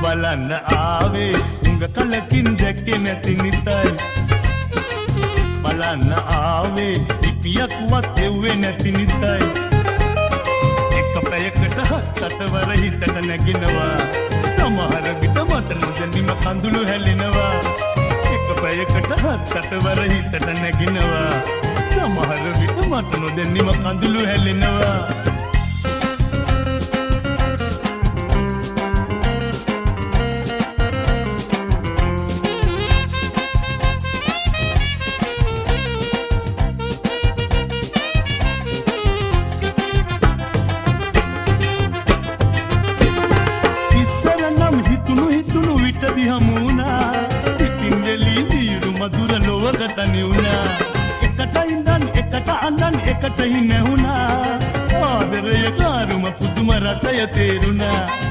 බලන්න ආවේ උඟ කලකින් දැක්කේ නැති නිතයි බලන්න ආවේ ඉපියක්වත් එව්වේ නැති නිතයි එක පැයකට හතවර හිතට නැගිනවා සමහර විට මට නොදැනීම කඳුළු හැලෙනවා එක පැයකට හතවර හිතට නැගිනවා සමහර විට මට නොදැනීම කඳුළු හැලෙනවා එකට හිනැහුණා ආදරය කාරුම පුදුම රටය තේරුණා